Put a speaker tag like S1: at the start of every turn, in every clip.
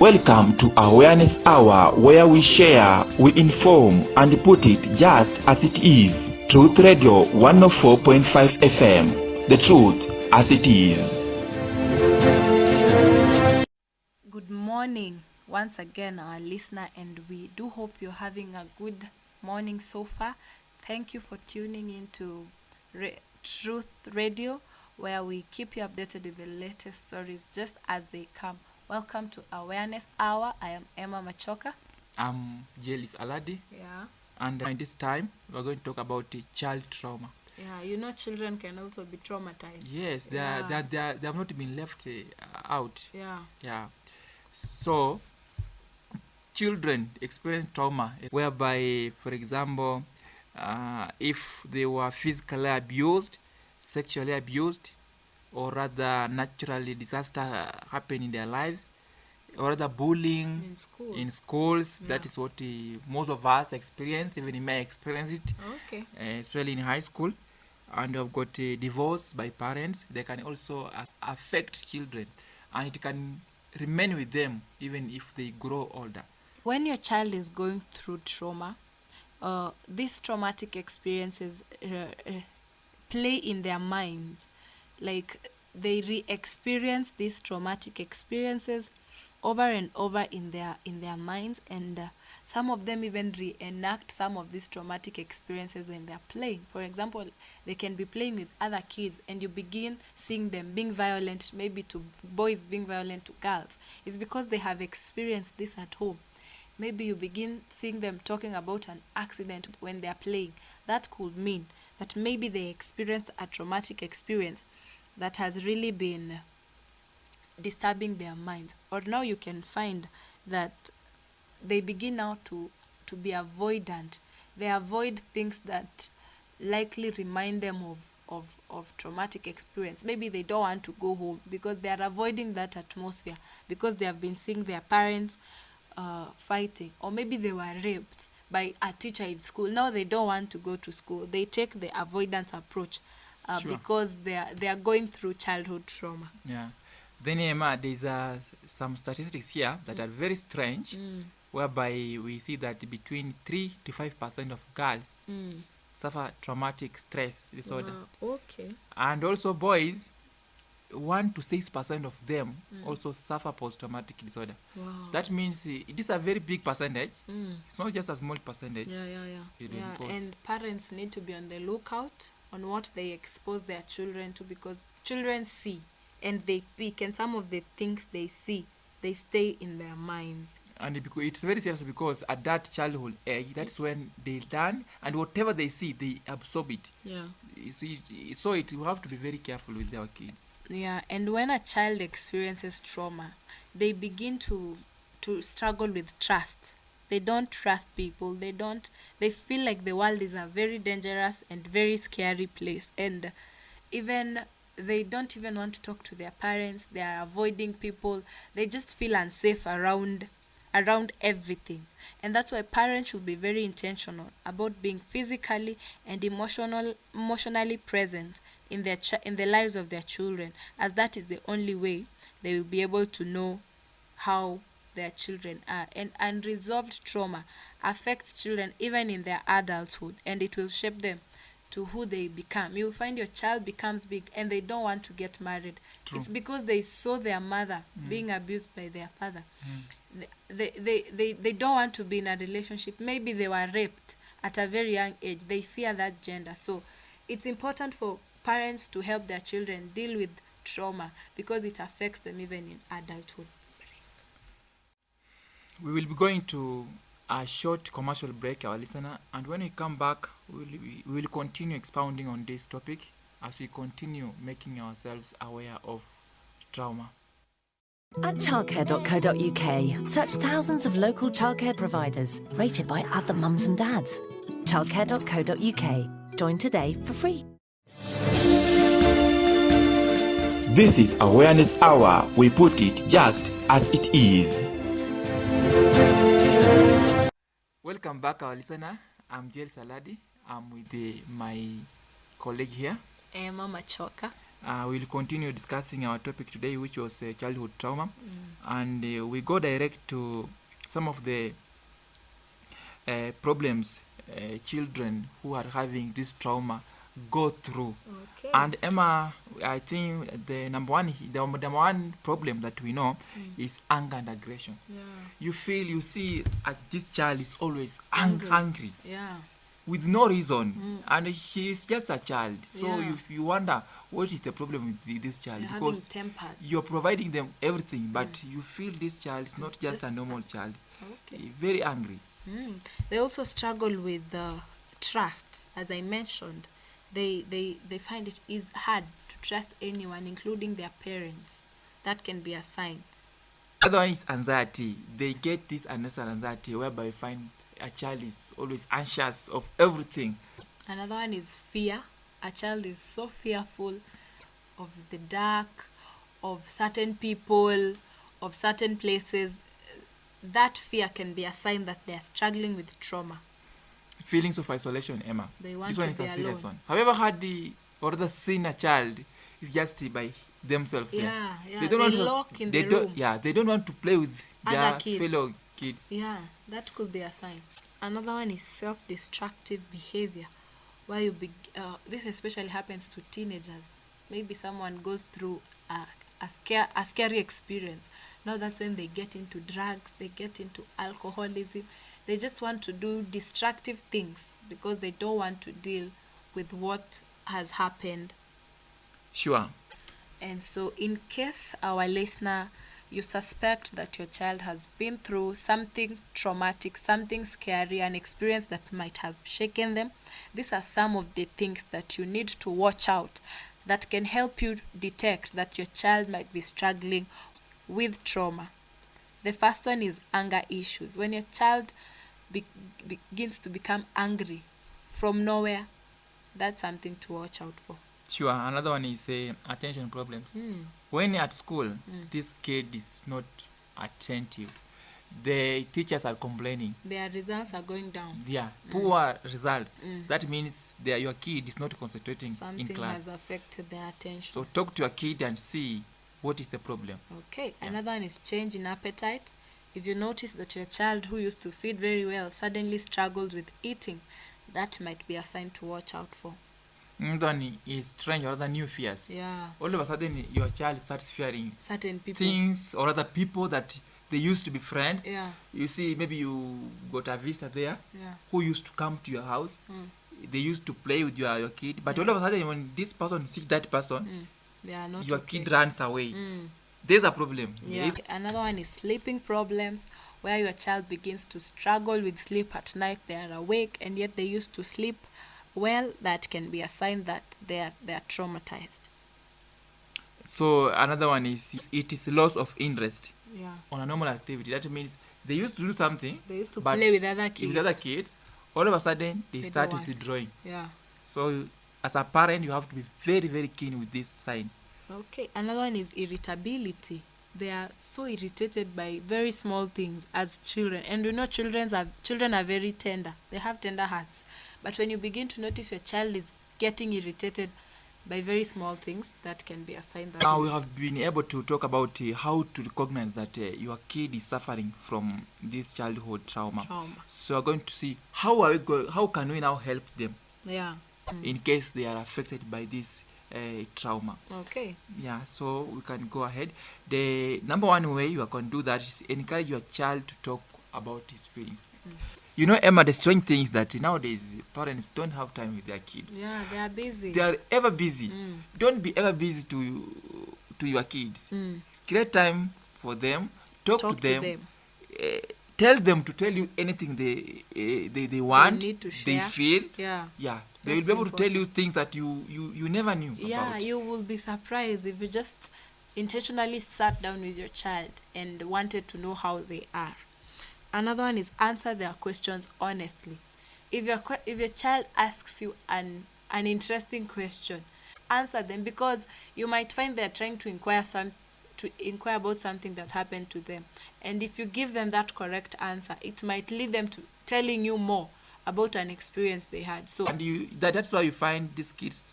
S1: Welcome to Awareness Hour, where we share, we inform, and put it just as it is. Truth Radio 104.5 FM. The truth as it is.
S2: Good morning once again, our listener, and we do hope you're having a good morning so far. Thank you for tuning in to Truth Radio, where we keep you updated with the latest stories just as they come. Welcome to Awareness Hour. I am Emma Machoka.
S3: I'm Jelis Aladi.
S2: Yeah.
S3: And in this time, we're going to talk about child trauma.
S2: Yeah, you know, children can also be traumatized.
S3: Yes, they have not been left out.
S2: Yeah.
S3: Yeah. So, children experience trauma, whereby, for example, if they were physically abused, sexually abused, or rather naturally disaster happen in their lives, or rather bullying in schools. Yeah. That is what most of us experienced. Even in my experience it,
S2: okay.
S3: Especially in high school. And we've got divorce by parents. They can also affect children, and it can remain with them even if they grow older.
S2: When your child is going through trauma, these traumatic experiences play in their minds. Like, they re-experience these traumatic experiences over and over in their minds, and some of them even reenact some of these traumatic experiences when they're playing. For example, they can be playing with other kids, and you begin seeing them being violent, maybe to boys being violent to girls. It's because they have experienced this at home. Maybe you begin seeing them talking about an accident when they're playing. That could mean that maybe they experienced a traumatic experience that has really been disturbing their minds. Or now you can find that they begin now to be avoidant. They avoid things that likely remind them of traumatic experience. Maybe they don't want to go home because they are avoiding that atmosphere because they have been seeing their parents fighting. Or maybe they were raped by a teacher in school. Now they don't want to go to school. They take the avoidance approach.
S3: Sure.
S2: Because they are going through childhood trauma.
S3: Yeah. Then, Emma, there's some statistics here that are very strange, whereby we see that between 3 to 5% of girls suffer traumatic stress disorder.
S2: Wow. Okay.
S3: And also boys, 1 to 6% of them also suffer post-traumatic disorder.
S2: Wow.
S3: That means it is a very big percentage. It's not just a small percentage.
S2: Yeah. And parents need to be on the lookout on what they expose their children to, because children see and they pick, and some of the things they see, they stay in their minds. And
S3: it's very serious because at that childhood age, that's when they learn, and whatever they see, they absorb it.
S2: Yeah.
S3: So we have to be very careful with our kids.
S2: Yeah, and when a child experiences trauma, they begin to struggle with trust. They don't trust people. They feel like the world is a very dangerous and very scary place. And even they don't even want to talk to their parents. They are avoiding people. They just feel unsafe around everything. And that's why parents should be very intentional about being physically and emotionally present in the lives of their children, as that is the only way they will be able to know how their children are. And unresolved trauma affects children even in their adulthood, and it will shape them to who they become. You'll find your child becomes big and they don't want to get married. True. It's because they saw their mother being abused by their father. They don't want to be in a relationship. Maybe they were raped at a very young age. They fear that gender. So it's important for parents to help their children deal with trauma because it affects them even in adulthood.
S3: We will be going to a short commercial break, our listener, and when we come back, we will continue expounding on this topic as we continue making ourselves aware of trauma.
S4: At childcare.co.uk, search thousands of local childcare providers rated by other mums and dads. Childcare.co.uk. Join today for free.
S1: This is Awareness Hour. We put it just as it is.
S3: Welcome back, our listener. I'm Jill Saladi. I'm with my colleague here,
S2: Emma Machoka.
S3: we'll continue discussing our topic today, which was childhood trauma, and we go direct to some of the problems children who are having this trauma go through.
S2: Okay.
S3: And Emma, I think the number one problem that we know is anger and aggression.
S2: Yeah.
S3: You see this child is always
S2: Angry.
S3: angry
S2: Yeah.
S3: with no reason, and she is just a child. So
S2: Yeah.
S3: you wonder what is the problem with this child,
S2: They're
S3: because
S2: having tempers.
S3: you're providing them everything, but you feel this child is not just a normal child.
S2: Okay.
S3: Very angry.
S2: They also struggle with trust, as I mentioned. They find it is hard to trust anyone, including their parents. That can be a sign.
S3: Other one is anxiety. They get this unnecessary anxiety whereby you find a child is always anxious of everything.
S2: Another one is fear. A child is so fearful of the dark, of certain people, of certain places. That fear can be a sign that they are struggling with trauma.
S3: Feelings of isolation, Emma.
S2: They want
S3: This
S2: to
S3: one is
S2: be
S3: a serious
S2: alone.
S3: one. Have you ever had or rather seen a child is just by themselves there?
S2: Yeah.
S3: They
S2: They
S3: want
S2: lock in
S3: they
S2: the
S3: don't,
S2: room.
S3: Yeah, they don't want to play with
S2: Other
S3: their
S2: kids.
S3: fellow kids.
S2: Yeah, that could be a sign. Another one is self-destructive behavior, where this especially happens to teenagers. Maybe someone goes through a scary experience. Now that's when they get into drugs, they get into alcoholism. They just want to do destructive things because they don't want to deal with what has happened.
S3: Sure.
S2: And so in case our listener, you suspect that your child has been through something traumatic, something scary, an experience that might have shaken them, these are some of the things that you need to watch out that can help you detect that your child might be struggling with trauma. The first one is anger issues. When your child begins to become angry from nowhere, that's something to watch out for.
S3: Sure. Another one is attention problems. When at school, this kid is not attentive, the teachers are complaining.
S2: Their results are going down.
S3: Yeah, poor results. That means your kid is not concentrating
S2: Something
S3: in class.
S2: has affected their attention.
S3: So talk to your kid and see what is the problem.
S2: Okay, another one is change in appetite. If you notice that your child who used to feed very well suddenly struggles with eating, that might be a sign to watch out for.
S3: Another one is strange or other new fears.
S2: Yeah,
S3: All of a sudden, your child starts fearing
S2: certain people.
S3: things or other people that they used to be friends.
S2: Yeah,
S3: You see, maybe you got a visitor there
S2: yeah.
S3: who used to come to your house. They used to play with your kid. But all of a sudden, when this person sees that person,
S2: They are not
S3: your
S2: okay.
S3: kid runs away. There's a problem.
S2: Yeah. Another one is sleeping problems, where your child begins to struggle with sleep at night. They are awake and yet they used to sleep well. That can be a sign that they are traumatized.
S3: So another one is it is loss of interest
S2: Yeah.
S3: on a normal activity. That means they used to do something.
S2: They used to
S3: but
S2: play with other kids.
S3: With other kids, all of a sudden they
S2: They
S3: start
S2: don't want.
S3: withdrawing.
S2: Yeah.
S3: So as a parent, you have to be very, very keen with these signs.
S2: Okay. Another one is irritability. They are so irritated by very small things as children. And you know children are very tender. They have tender hearts. But when you begin to notice your child is getting irritated by very small things, that can be a sign that...
S3: Now we have been able to talk about how to recognize that your kid is suffering from this childhood trauma. So we're going to see how can we now help them
S2: Yeah.
S3: in case they are affected by this trauma.
S2: Okay.
S3: Yeah, so we can go ahead. The number one way you can do that is encourage your child to talk about his feelings. You know, Emma, the strange thing is that nowadays parents don't have time with their kids.
S2: Yeah, they are busy.
S3: They are ever busy. Don't be ever busy to your kids. Create time for them. Talk to them. Tell them to tell you anything they want.
S2: They need to
S3: they
S2: share.
S3: feel.
S2: Yeah.
S3: Yeah, they will
S2: That's
S3: be able to tell
S2: important.
S3: you things that you never knew
S2: Yeah,
S3: about.
S2: you will be surprised if you just intentionally sat down with your child and wanted to know how they are. Another one is answer their questions honestly. If your child asks you an interesting question, answer them, because you might find they're trying to inquire about something that happened to them. And if you give them that correct answer, it might lead them to telling you more about an experience they had. So
S3: And that's why you find these kids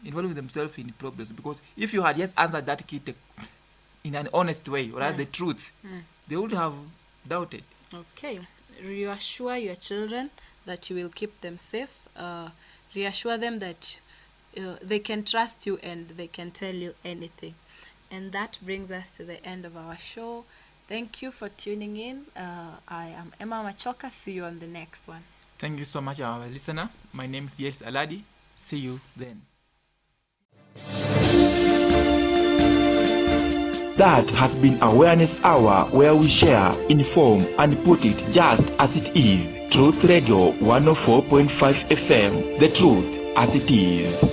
S3: involving themselves in problems. Because if you had just answered that kid in an honest way, or the truth, they would have doubted.
S2: Okay. Reassure your children that you will keep them safe. Reassure them that they can trust you and they can tell you anything. And that brings us to the end of our show. Thank you for tuning in. I am Emma Machoka. See you on the next one.
S3: Thank you so much, our listener. My name is Yes Aladi. See you then.
S1: That has been Awareness Hour, where we share, inform, and put it just as it is. Truth Radio 104.5 FM, the truth as it is.